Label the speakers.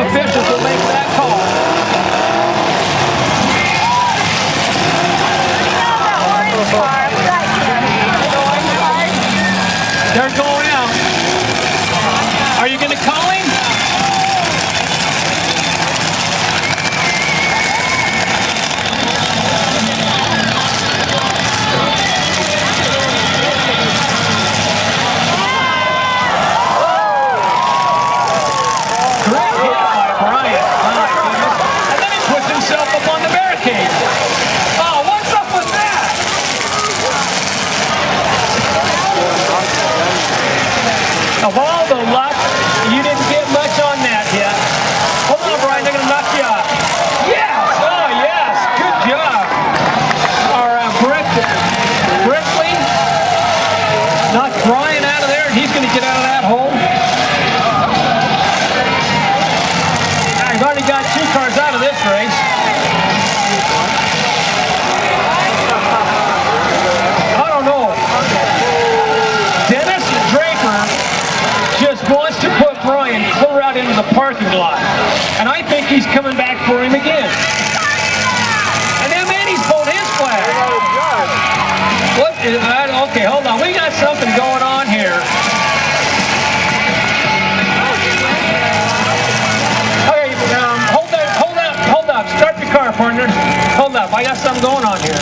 Speaker 1: officials will make that call. They're going out. Are you going to call him? Great hit by Bryant. My goodness. And then he puts himself up on the barricade. Oh, what's up with that? Of all the luck, you didn't get much on that hit. Hold on, Brian, they're going to knock you off. Yes! Oh, yes! Good job. Our Brickley knocked Brian out of there, and he's going to get out of that hole. I've already got 2 cars out of this race. I don't know. Dennis Draper just wants to put Brian clear out into the parking lot. And I think he's coming back for him again. And then Manny's pulled his flag. What is that? Okay, hold on. We got something going on here. Okay, hold up. Start your car, partner. Hold up. I got something going on here.